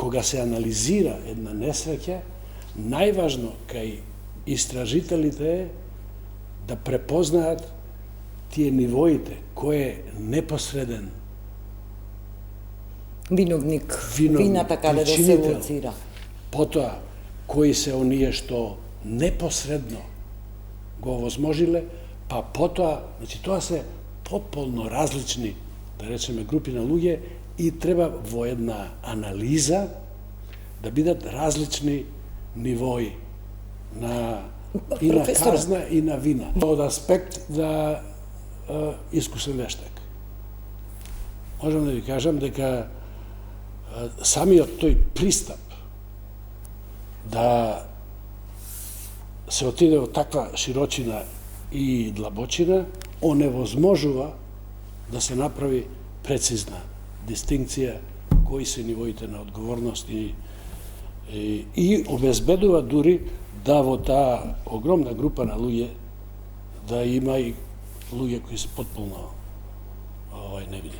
кога се анализира една несреќа, најважно кај истражителите е да препознаат тие нивоите, кој е непосреден виновник, вината каде да се лоцира. Потоа, кои се оние што непосредно го овозможиле, па потоа, значи тоа се потполно различни, да речеме, групи на луѓе и треба во една анализа да бидат различни нивои и на казна и на вина. Од аспект да искусен вештак. Можам да ви кажам дека самиот тој пристап да се отиде од таква широчина и длабочина оневозможува да се направи прецизна дистинкција кои се нивоите на одговорност и обезбедува дури да во таа огромна група на луѓе да има и луѓе кои се потполно невини.